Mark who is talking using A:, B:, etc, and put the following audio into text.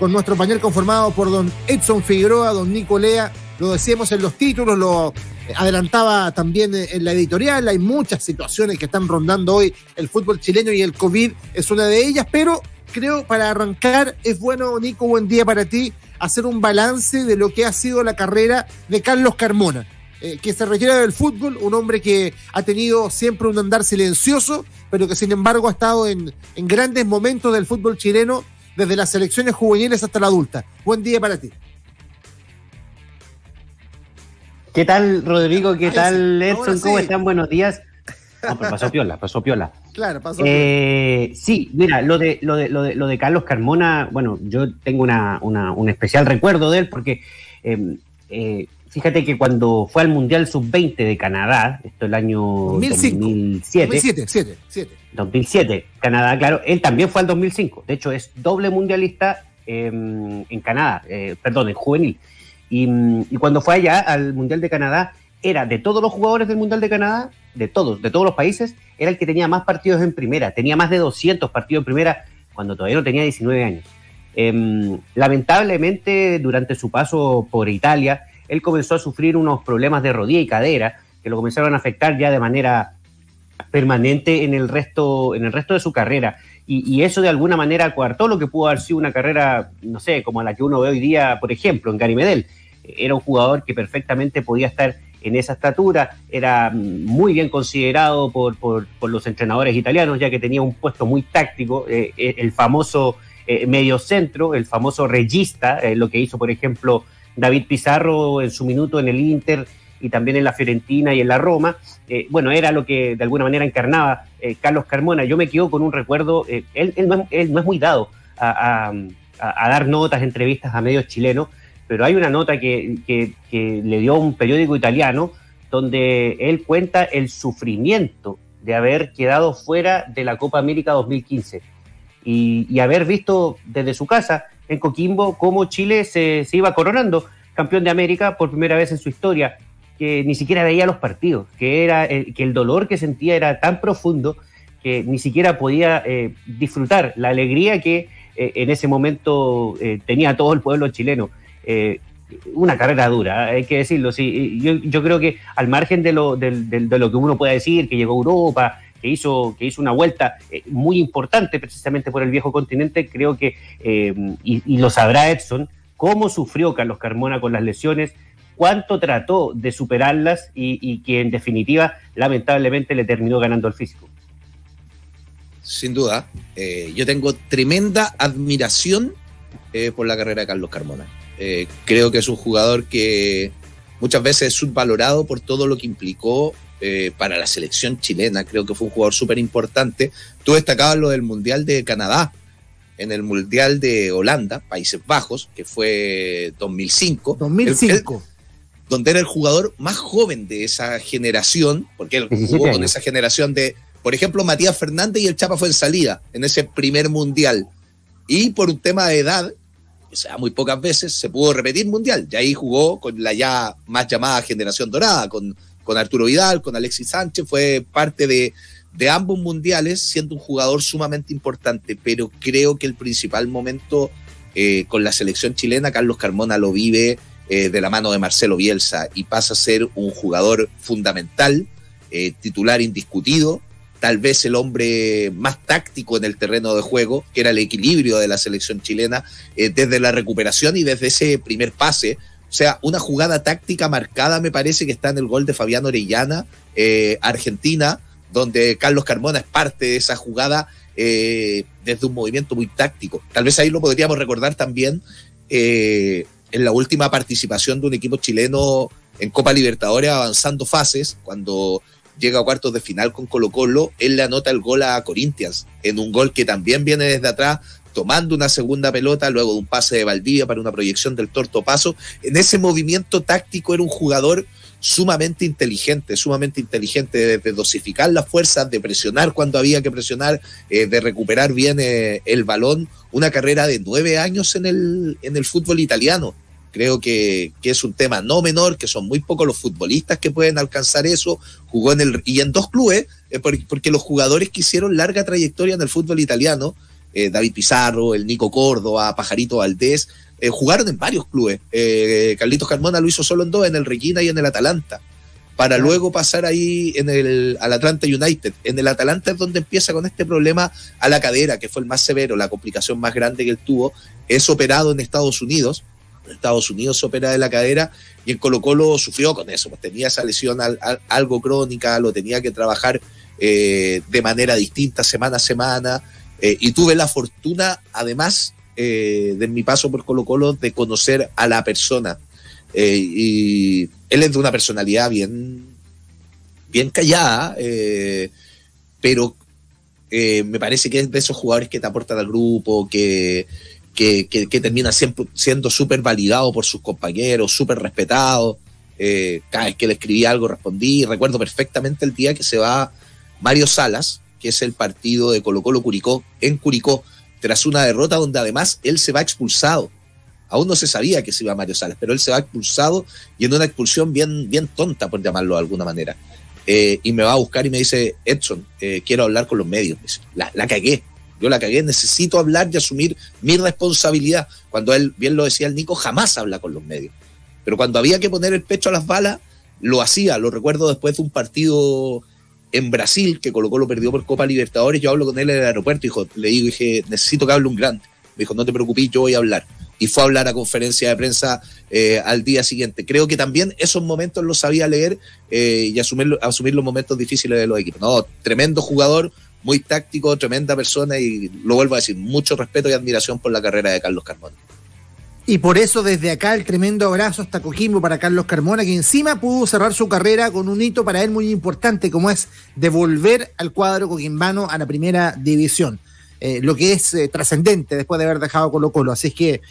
A: con nuestro panel conformado por don Edson Figueroa, don Nico Lea. Lo decíamos en los títulos, lo adelantaba también en la editorial. Hay muchas situaciones que están rondando hoy el fútbol chileno y el COVID es una de ellas, pero creo para arrancar es bueno, Nico, buen día para ti, hacer un balance de lo que ha sido la carrera de Carlos Carmona, que se retira del fútbol, un hombre que ha tenido siempre un andar silencioso, pero que sin embargo ha estado en grandes momentos del fútbol chileno, desde las selecciones juveniles hasta la adulta. Buen día para ti.
B: ¿Qué tal, Rodrigo? ¿Qué tal, Edson? ¿Cómo están? Buenos días. No, pero pasó piola. Claro, pasó piola. Sí, mira, lo de Carlos Carmona, bueno, yo tengo un especial recuerdo de él porque fíjate que cuando fue al Mundial Sub-20 de Canadá, esto el año 2007, Canadá, claro, él también fue al 2005, de hecho es doble mundialista en Canadá, en juvenil. Y cuando fue allá al Mundial de Canadá, era de todos los jugadores del Mundial de Canadá, de todos los países, era el que tenía más partidos en primera, tenía más de 200 partidos en primera cuando todavía no tenía 19 años. Lamentablemente, durante su paso por Italia, él comenzó a sufrir unos problemas de rodilla y cadera que lo comenzaron a afectar ya de manera permanente en el resto de su carrera. Y eso de alguna manera coartó lo que pudo haber sido una carrera, no sé, como la que uno ve hoy día, por ejemplo, en Gary Medel. Era un jugador que perfectamente podía estar en esa estatura, era muy bien considerado por los entrenadores italianos, ya que tenía un puesto muy táctico, el famoso mediocentro, el famoso regista, lo que hizo, por ejemplo, David Pizarro en su minuto en el Inter y también en la Fiorentina y en la Roma. Bueno, era lo que de alguna manera encarnaba Carlos Carmona. Yo me quedo con un recuerdo, él no es muy dado a dar notas, entrevistas a medios chilenos, pero hay una nota que le dio un periódico italiano donde él cuenta el sufrimiento de haber quedado fuera de la Copa América 2015 y haber visto desde su casa en Coquimbo cómo Chile se iba coronando campeón de América por primera vez en su historia, que ni siquiera veía los partidos, que el dolor que sentía era tan profundo que ni siquiera podía disfrutar la alegría que en ese momento tenía todo el pueblo chileno. Una carrera dura, hay que decirlo. Sí, yo creo que al margen de lo que uno pueda decir, que llegó a Europa, que hizo una vuelta muy importante precisamente por el viejo continente, creo que, y lo sabrá Edson, cómo sufrió Carlos Carmona con las lesiones, cuánto trató de superarlas y que en definitiva lamentablemente le terminó ganando el físico.
C: Sin duda, yo tengo tremenda admiración por la carrera de Carlos Carmona. Creo que es un jugador que muchas veces es subvalorado por todo lo que implicó para la selección chilena. Creo que fue un jugador súper importante. Tú destacabas lo del Mundial de Canadá, en el Mundial de Holanda, Países Bajos, que fue 2005. Donde era el jugador más joven de esa generación, porque él jugó con esa generación de, por ejemplo, Matías Fernández y el Chapa Fuenzalida en ese primer Mundial. Y por un tema de edad, o sea, muy pocas veces se pudo repetir Mundial. Y ahí jugó con la ya más llamada generación dorada, con Arturo Vidal, con Alexis Sánchez, fue parte de ambos mundiales, siendo un jugador sumamente importante, pero creo que el principal momento con la selección chilena, Carlos Carmona lo vive de la mano de Marcelo Bielsa y pasa a ser un jugador fundamental, titular indiscutido, tal vez el hombre más táctico en el terreno de juego, que era el equilibrio de la selección chilena, desde la recuperación y desde ese primer pase. O sea, una jugada táctica marcada me parece que está en el gol de Fabián Orellana, Argentina, donde Carlos Carmona es parte de esa jugada desde un movimiento muy táctico. Tal vez ahí lo podríamos recordar también en la última participación de un equipo chileno en Copa Libertadores avanzando fases, cuando llega a cuartos de final con Colo-Colo, él le anota el gol a Corinthians, en un gol que también viene desde atrás, tomando una segunda pelota, luego de un pase de Valdivia para una proyección del Torto Paso. En ese movimiento táctico era un jugador sumamente inteligente de dosificar las fuerzas, de presionar cuando había que presionar, de recuperar bien el balón. Una carrera de 9 años en el fútbol italiano. Creo que es un tema no menor, que son muy pocos los futbolistas que pueden alcanzar eso. Jugó en 2 clubes, porque los jugadores que hicieron larga trayectoria en el fútbol italiano David Pizarro, el Nico Córdoba, Pajarito Valdés, jugaron en varios clubes. Carlitos Carmona lo hizo solo en dos, en el Requina y en el Atalanta, para luego pasar ahí al Atlanta United. En el Atalanta es donde empieza con este problema a la cadera, que fue el más severo, la complicación más grande que él tuvo. Es operado en Estados Unidos. En Estados Unidos se opera de la cadera, y en Colo-Colo sufrió con eso, pues tenía esa lesión algo crónica, lo tenía que trabajar de manera distinta semana a semana, y tuve la fortuna, además de mi paso por Colo-Colo, de conocer a la persona. Y él es de una personalidad bien callada, pero me parece que es de esos jugadores que te aportan al grupo, que termina siempre siendo súper validado por sus compañeros, súper respetado. Cada vez que le escribí algo respondí. Recuerdo perfectamente el día que se va Mario Salas, que es el partido de Colo-Colo Curicó, en Curicó, tras una derrota donde además él se va expulsado. Aún no se sabía que se iba Mario Salas, pero él se va expulsado, y en una expulsión bien tonta, por llamarlo de alguna manera. Y me va a buscar y me dice: Edson, quiero hablar con los medios. La cagué. Yo la cagué, necesito hablar y asumir mi responsabilidad. Cuando él, bien lo decía el Nico, jamás habla con los medios. Pero cuando había que poner el pecho a las balas, lo hacía. Lo recuerdo después de un partido en Brasil, que Colo-Colo perdió por Copa Libertadores. Yo hablo con él en el aeropuerto, dije, necesito que hable un grande. Me dijo: no te preocupes, yo voy a hablar. Y fue a hablar a conferencia de prensa al día siguiente. Creo que también esos momentos los sabía leer, y asumir los momentos difíciles de los equipos. No, tremendo jugador, muy táctico, tremenda persona, y lo vuelvo a decir, mucho respeto y admiración por la carrera de Carlos Carmona.
A: Y por eso desde acá el tremendo abrazo hasta Coquimbo para Carlos Carmona, que encima pudo cerrar su carrera con un hito para él muy importante, como es devolver al cuadro coquimbano a la primera división. Lo que es trascendente después de haber dejado Colo-Colo. Así es que